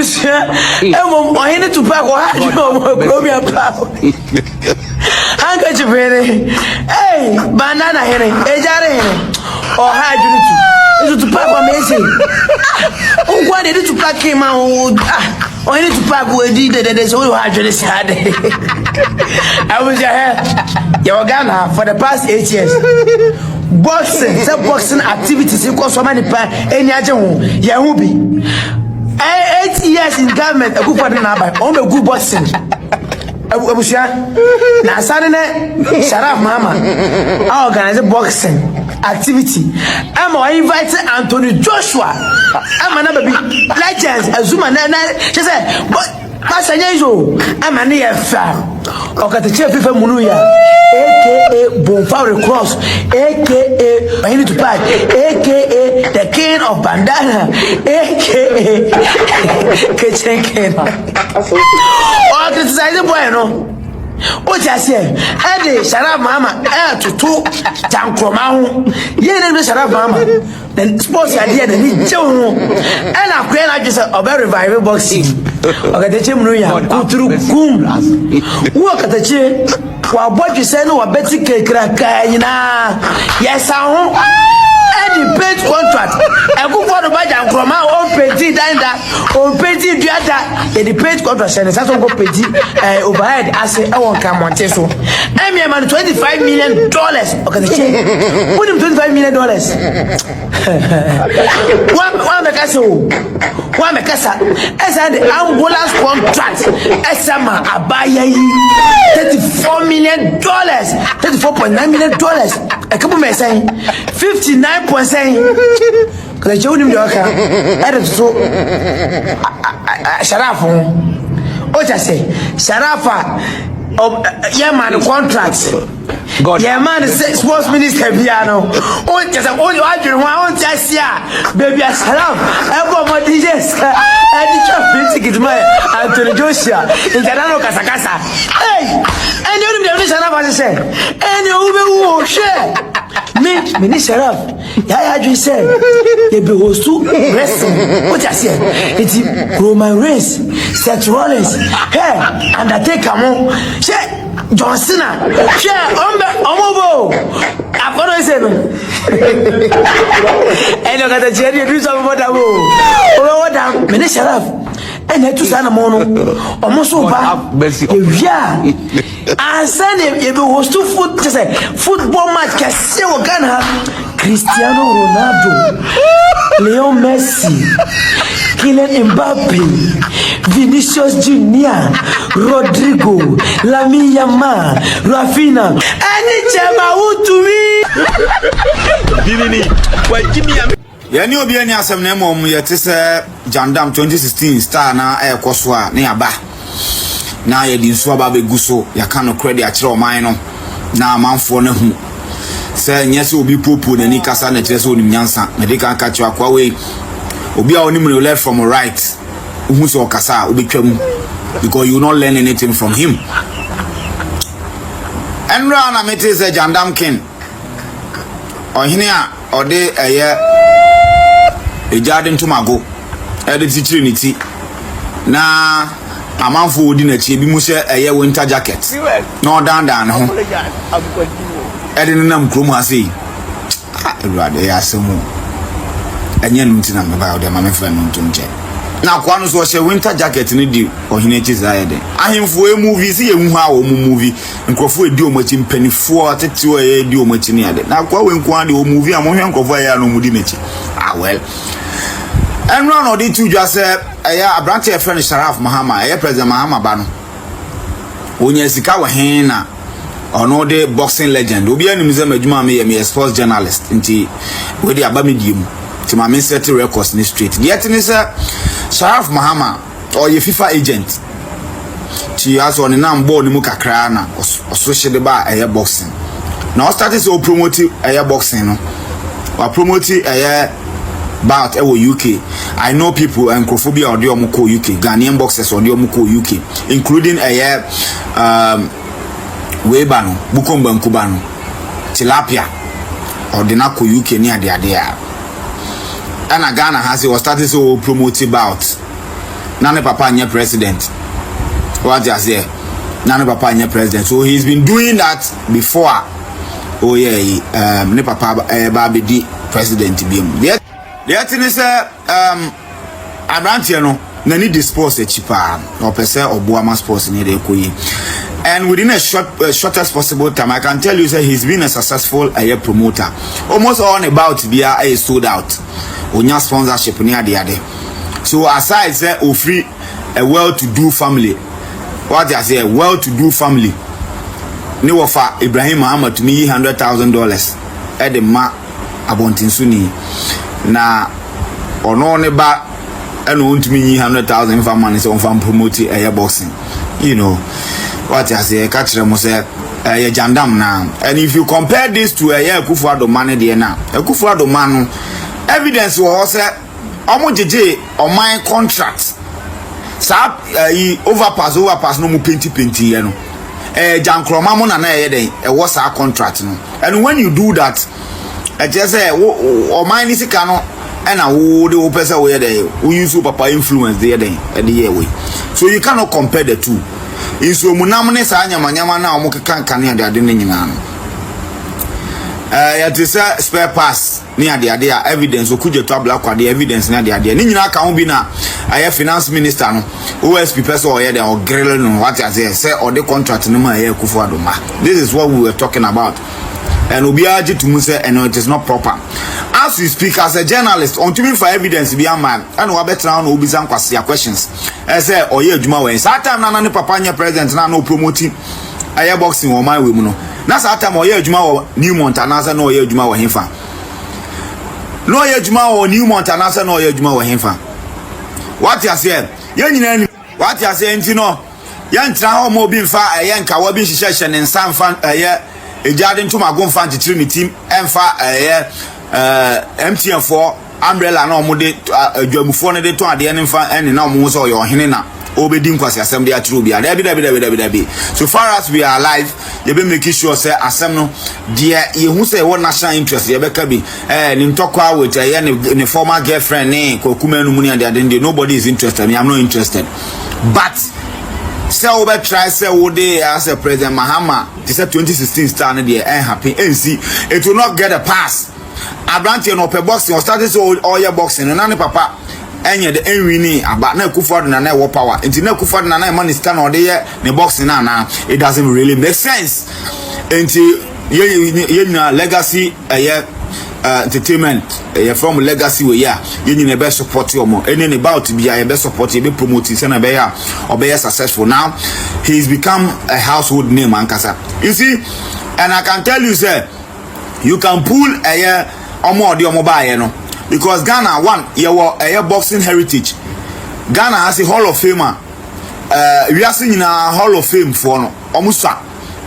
Abusia, Ohene 2Pac or handkerchief, hey, Bandana Henry, Ejare, or hide you to 2Pac amazing. Oh, why did 2Pac came out? Ohene 2Pac were did that there's only 100 sad. I was your Ghana for the past 8 years. Boxing activities because so many pa any ajahu yahubi 8 years in government a good for na ba on be good boxing abusia na sanene Sharaf Mahama I organize boxing activity am I invite Anthony Joshua am na baby legends azuma na she say pasanya izo am na ye fa Okatakyie Afrifa Munuya aka Bomfa Rick Ross aka Ohene 2Pac aka the king of Bandana aka Kitchen King or criticize the boy no o just say ade Sharaf Mahama tutu tankroma ho ye ne Sharaf Mahama then sports idea the ni je ho and akwe na just obe revive boxing Okatakyie Munuya kuturu kum wo Okatakyie wa boju say no wa beti kekra kayina yes ahun any paid contract e go for the budget nkroma on pedi danda on pedi duada the paid contract say so go pedi overhead as e won kan monte so me man $25 million Okatakyie put him $25 million one mekasa esa the ambulance contract esama abaya yi $34 million $34.9 million e kapo me say 59% Okatakyie unim de oka ere so Sharaf o just say Sharafa man contract God man sports minister biano o just o you adwin ho on just here baby Sharaf ebo mo DJs e di chop ticket my Anthony Joshua international kasakasa hey any unim de Sharaf say any ube wo share me ni Sharaf ya adwin say e be host to wrestling o just here it's Roman Reigns Seth Rollins hey Undertaker mo she John Cena she omobo akono ise no eno Okatakyie dey do some more that o da me ni Sharaf ene tu sana mo no omo so ba ewia asane e be host to football match kase wo Ghana Cristiano Ronaldo Leo Messi Kylian Mbappe Vinicius Junior Rodrigo Lamine Yamal Rafinha any chema who to me Binini why give me yani obi ani asem na mom yete se Jandam 2016 star na ekoso a na yaba na ye di nso aba be guso ya ka no credit a kire o man no na amanfo na hu se nyese obi popo na ni kasa na kire se onim nyansa na de kan ka kire akwa we obi a onim no left from right who so kasa obi twam because you not learn anything from him enra na mete se Jandam King Ohene a ode eye ejade ntomago ede tichiri niti na amanfo odi na chi bi mu se eye winter jacket no dandan ho ede nam krom ase ewade ya asemu enye nti na me ba ode ma me fa no ntumche na kwa no so she winter jacket ni di Ohene chizaye de ahemfo e movie si ye hu ha wo movie nkrofo edi omachi mpanifo atete o ye edi omachi ni ade na kwa we nkwa de o movie amohwe nkrofo ya no mudi mechi well and run or the two just say a branch of friend Sharaf Mahama president Mahama ba no onye sika wo hen na ono de boxing legend obi anim ze madwuma me sports journalist nti we dey aba medium ti ma set records ni street yet ni say Sharaf Mahama or ye FIFA agent ti aso ni na mbo ni mu kakra na oso hye de ba boxing na o start so promote boxing no wa promote bout UK. I know people and Krophobia or the Omoko UK, Ghanaian boxers or the Omoko UK, including Webano, Bukomba Kubano, Tilapia or the Nako UK near the idea. And Ghana has it was started so promoted bout. Nane papa nye president. What you say? Nane papa nye president. So he's been doing that before. Oh yeah, ne papa babedi president biem. The thing is Abrantie no na need dispose a cheaper or per se or Boama sports in the Koyi. And within a shortest possible time, I can tell you that he's been a successful promoter. Almost all about to be a sold out. Onya sponsorship near the other. So aside say free a well-to-do family. What I say, a well-to-do family. Ni wafa Ibrahim Mahama to me $100,000 at the ma abontin suni na ono ne ba eno want me $100,000 for money so from promote air boxing. You know what I say, catch them say Jandam now. And if you compare this to a Kufuado money there now, a Kufuado Manu evidence was omo jeje on my contract. Sa overpass no mu penti you know. Jankroma mo na na yede was our contract no. And when you do that, just say o mine is no and wo the person we there we use papa influence there at the year way. So you cannot compare the two. In so munam ne sa nyama na o mo kan kan ya de nyina no. Ya to say spare pass ni ade evidence okuje to abla kwa the evidence ni ade ni nyina ka ho bi na aye finance minister no OSP person or here or grill no what I say or the contract no ma aye Kufuado ma. This is what we were talking about. And obiaji to say and it is not proper. As we speak as a journalist on to me for evidence be a man and we better now obi san kwase questions. I say oye adwuma we that time na papa nya president na no promoting aye boxing o man we mu no. Na sa time oye adwuma wo Newmont anasa na oye adwuma wo hemfa. No oye adwuma wo Newmont anasa na oye adwuma wo hemfa. What you say? Ye nyina ni what you say ntino ye ntra ho mo bi mfa aye nka wo bi hihye ne nsan fa aye ejade ntuma go mfa ntitiri ni team emfa aye MTN4 umbrella na omude adwamufo ne de to ade ne mfa ene na omu so oye ohene na obedi nkwasi asem de aturu bia dabi. So far as we are alive you be making sure say asem no de ye hu say what national interest ye be ka bi ni ntokwa with ne former girlfriend ne Kwaku Manu muni ade nobody is interested. Me I'm not interested. But say over try say wo dey as a President Mahama this 2016 star ne dey happy see it will not get a pass. Abrantie no pe boxing or started so all your boxing and nane papa enye de enwini aba na Kufuado na na power enti na Kufuado na na money scan or dey ne boxing na it doesn't really make sense. Enti ye na legacy entertainment from legacy we ya ye ni be support your mo any about be ya be support ye be promote say na be ya or be successful. Now he's become a household name ankasa. You see, and I can tell you say you can pull omo de omo ba no because Ghana one your boxing heritage. Ghana has a Hall of Famer we are seeing a Hall of Fame for no omusa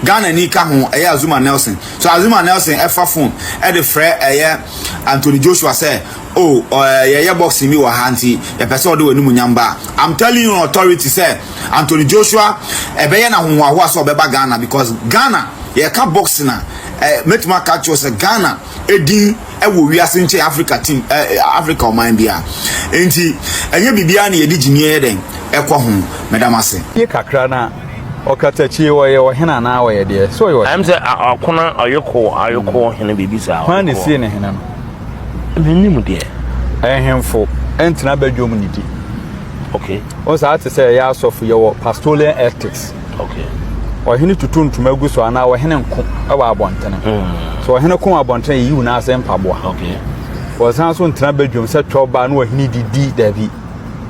Ghana ni ka ho Azuma Nelson. So Azuma Nelson efa phone the frɛ Anthony Joshua say boxing me wa hanti e pese o de wanu nyamba. I'm telling you on authority say Anthony Joshua be na ho wa so be ba Ghana because Ghana ye ka boxing na metuma catch us Ghana edin ewo wiase nche Africa team Africa o man bia enti enye bibia na ye di ginie den ekɔ ho medamase ye kakra na Okatakyie woye ohena na woye de so yo am say akona ayoko ohena bibisa hwan ne sie ne hena no menim de ehemfo entina badwom ni di okay o sa ate say ya asofu ye wo pastoral ethics okay ohene tutuntum agu so ana ohene nko ewa abontene so ohene ko abontene yi una asem paboa okay o san so ntina badwom se twoba na ohene didi dabi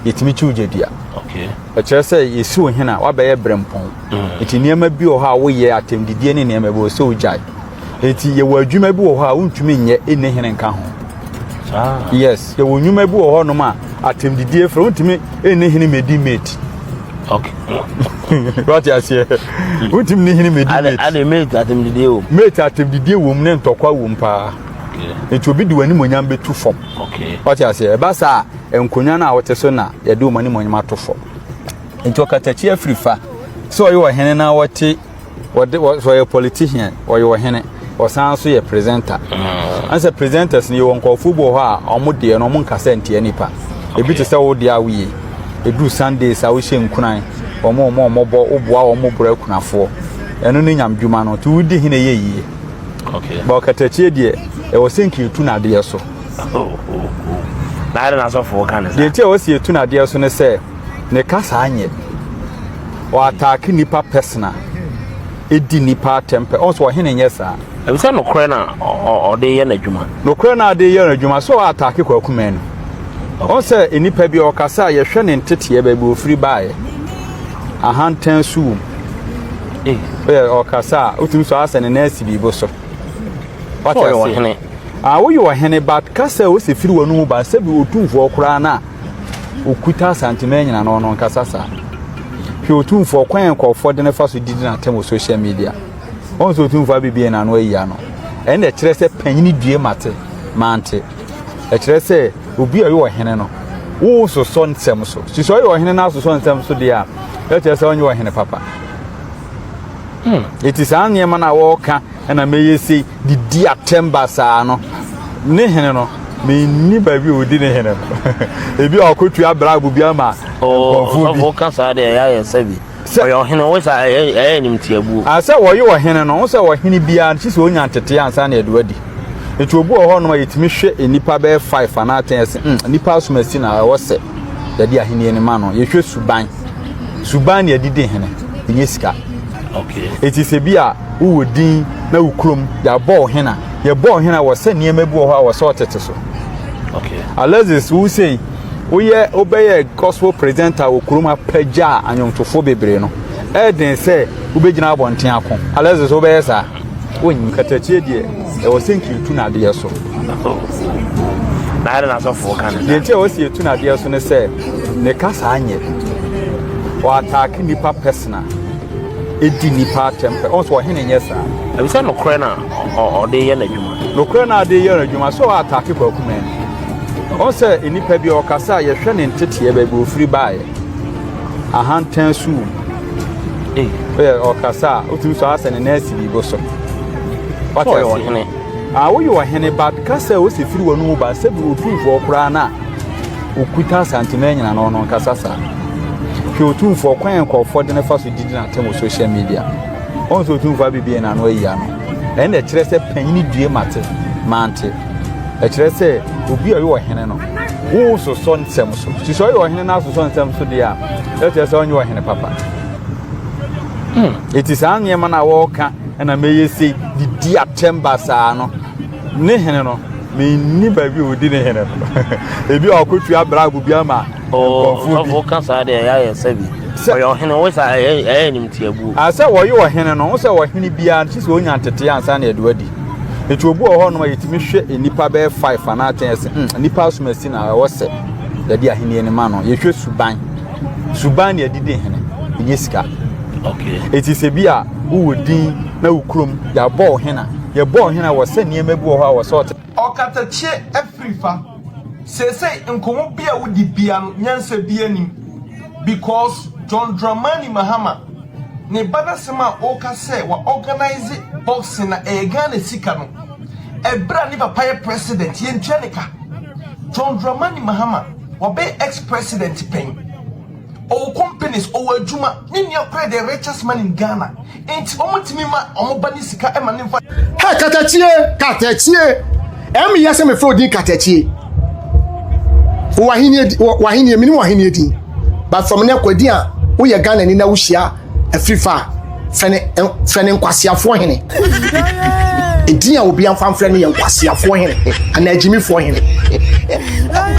yetimi chiuje dia okay a chese yesu ohena wa be ye brempon eti niema bi o ha wo ye atemdidie ne niema bi o so ujai eti ye wadwuma bi o ha untumi nye ene hene nka ho yes ye wonwuma bi o ho no ma atemdidie fra untumi ene hene medi mate okay what you say untumi ne hene medi mate ade mate atemdidie o mate atemdidie wo mne ntokwa wo mpa okay eti obi di wani monyam betu fom okay what you say e ba sa enkonya na wote so na ye de omani monyam atofo enti Okatakyie Afrifa so you ohene na wote so you politician or you ohene or san so you presenter as a presenters ni won ko football ha omode no mon kasa ntie nipa ebi te se wo dia wi edu Sundays a wo hye nkunan omo bo oboa omo bra kunafo eno ne nyamdwuma no to wudi hine ye okay ba Okatakyie de e wo senki tu na de so na ade na so fo kan de tie wo sie tu na de so ne se ne kasa anye o attack nipa personal edi nipa temper also hine nyesa e se no kore na o de ye na dwuma no kore na de ye na dwuma so attack Kwaku Manu o se enipa bi o kasa ye hwe ne ntete ba bi ofiri baaye ahantan su o kasa utumi so asane na asibi bo so what you say wo you Ohene but kasa wo se firi wonu mu ba se bi otumfo okura na okuta santima nyina no no kasa sa hwe otumfo kwan kofo de ne fa so didi na temo social media on so otumfo abibie na no ayi ano ene kire se panyini due mate mante e kire se obi ayo Ohene no wo so so ntem so si so ayo Ohene na so so ntem so dia e kire se onye Ohene papa it is an yema na wo ka na meyesi di dia temba saa no ne hene no me ni ba bi odi ne hene ebi akotu abra bu bia ma o ka saa de ya ye sabi o Ohene wo sa nim tiabu asa wo ye Ohene no wo sa Ohene bia chi so onya tete ansa na edu adi etu obu ho no ma yetimi hwe enipa be 5 ana atense nipa asomasi na wo se de dia hene ni ma no ye hwe suban ye didi hene ye sika okay it is a bia wo din na ukrom ya ball hena ya ball hena wo se niema bi wo ho a wo so tete so okay alazis wo say wo ye obeye gospel presenter ukrom apaja anyomtofo bebre no eden se wo begina abonten akon alazis wo beye sa wonyi Okatakyie de e wo senki tu na de so na ade na so fo kan de tie wo sie tu na de so ne se ne kasa anye o attack nipa personal edi nipa temper also Ohene nyesa e se no kore na o de ye na dwuma no kore na de ye na dwuma so attack Kwaku Manu o se enipa bi o kasa ye hwe ne ntete ba bi ofiri baaye ahantan su o kasa utumi so asane na asibi bo so what you Ohene wo you Ohene but kasa wo se firi wonu ba se bi otumfo okura na okuta santima nyina no no kasa sa hwe otumfo kwan kofo de ne fa so didi na temo social media on so otumfo abibie na no ayi ano ene kire se panyini due mate mante e kire se obi ayo Ohene no wo so so ntem so ti so ayo Ohene na so ntem so dia e kire se onye Ohene papa it is an yema na wo ka na meyesi di dia temba saa no ne hene no me ni ba bi odi ne hene ebi akotu abra bu bia ma o ka saa de ya ye sabi o Ohene wo sa nim tiabu asa wo ye Ohene no wo sa Ohene bia chi so onya tete ansa na edu adi etu obu ho no ma yetimi hwe enipa be 5 ana atense enipa asomasi na wo se de dia hene ni ma no ye hwe suban ne adidi hene yesika okay it is a bia wo din na ukrom ya ball hena ya ball hena wo se niema bi wo ho a wo sort Okatakyie Afrifa say nkomo bia wo di bia no nyansa bia nim because Jandam Mahama ne bada sema o ka say wa organize boxing na Ghana sika no ebra ni papa ye president ye ntwanika Jandam Mahama wa be ex president pen o companies o adwuma ni akwa the richest man in Ghana enti omotimi ma omobani sika e ma ne fa ha Okatakyie yase me fro din Okatakyie wahini mini wahini din but from ne kwadi a wo ye Ghana ni na wo hia Afrifa fene nkwasiafo hene edin a obi amfa mfre ne ye nkwasiafo hene ana ajimifo hene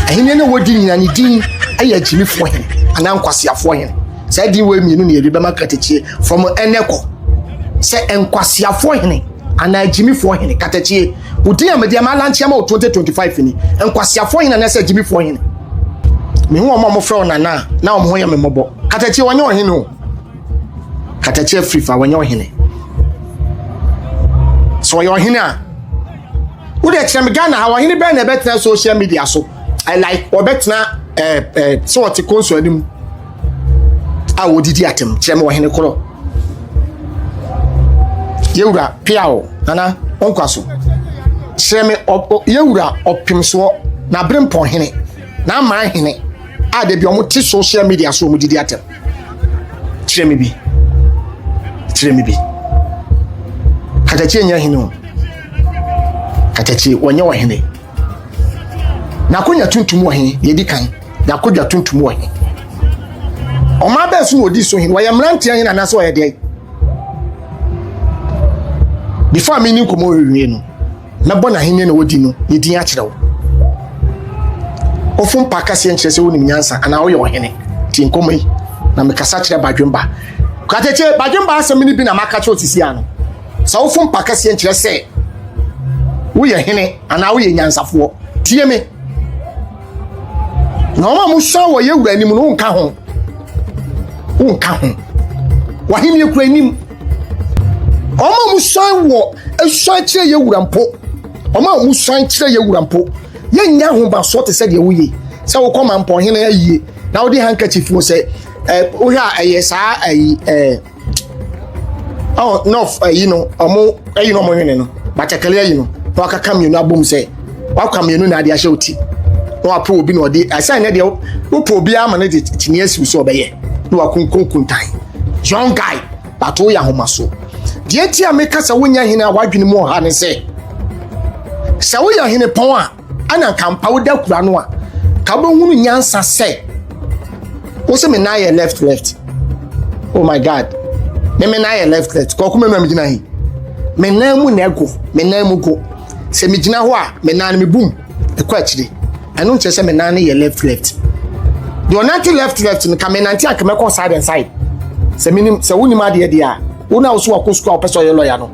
ahini ne wodi nyina ne din aye ajimifo hene ana nkwasiafo hene say din we mienu ne ebi be Okatakyie from eneko say nkwasiafo hene ana ajimifo hene Okatakyie udin amede ma lanche ma 2025 ni nkwasiafo hene na say ajimifo hene me hu omo frɛ na omo ho ye me mobo Okatakyie wanye Ohene o Okatakyie Afrifa wanye Ohene so your Ohene a wo de kyerɛ me Ghana ha Ohene be na betra social media so I like obetna so what konso anim a wodidi atem kyerɛ me Ohene koro yewura piao nana onkwaso kyerɛ me yewura opim so na brempɔ hene na ma hene a de bi omo ti social media so omo didi atem kire me bi Okatakyie nya hene o Okatakyie wonye wo hene na konya tuntum wo hene ye di kan na kodwa tuntum wo hene o ma ba so odi so hene wo ye mrantie hene na so wo ye de before me ni komo wiwe no na bona hene na wodi no ye din a kire wo ofun pakase enkyere se woni nyansa ana wo ye wo hene ti nkomo yi na me kasa kire badwemba Okatakyie badwemba asemi ni bi na maka kire otisi ano sa ofun pakase enkyere se wo ye hene ana wo ye nyansafo tie me na o ma mu so wo ye wura anim no nka ho wa hene ekura anim o ma mu so wo eso kire ye wura mpo o ma mu so kire ye wura mpo ye nya ho ba so te se de wo ye se wo koma mpo hene ayie na wo di handkerchief mo se wo hia ayesa oh no you know omo you know mo hene no ba chekele you know wa ka kam you no abom se wa kam you no na de ahye oti no wa pro obi no de asai na de wo pro obi ama na de tini asi so obeye no wa kunkuntan young guy but wo ya homa so de ti ameka se wonya hene a wadwene mu ha ne se wo ya hene pon a ana kampa wo da kura no a ka bo hunu nyansa se wo se me na ye left oh my god me na ye left ko kuma me gina hi me na mu na go me na mu go se me gina ho a me na me boom e kwa chire anu nche se me na ye left the onanti left no ka me nanti akame ko side and side se minim se woni ma de a wo na wo so ko school person ye lawyer no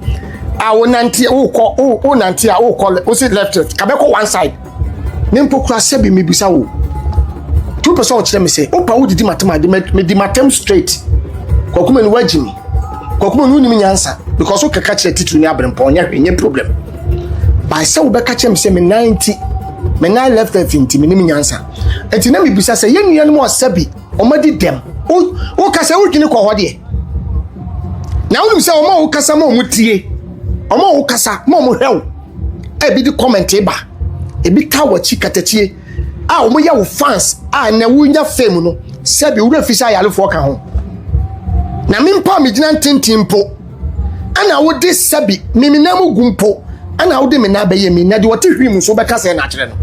a wo nanti wo nanti a wo call wo se left ka be ko one side nimpo kura se bi me bisa wo 2% wo chire me se o pa wo didi matema de me di matem straight ko kuma ni wajimi ko kuma ni nyansa because o kaka chire titru ni abrempo onye problem by se wo be ka chire me se me 90 me na left finti me ni nyansa enti na me bisa se ye nua no mo sabi o madi dem o kasa wo dwene ko ho de na wo se o ma wo kasa ma o mutie o ma wo kasa ma o mo hwew e bi di comment e ba e bi ka wachi Okatakyie a o mo ya wo fans a na wo nya fame no sabi wo refisa ya lefo ka ho na me mpa me gina ntintimpo ana wo de sabi mimi na mo gumpo ana wo de me na baye mi na de wote hwim so be kasa na kire no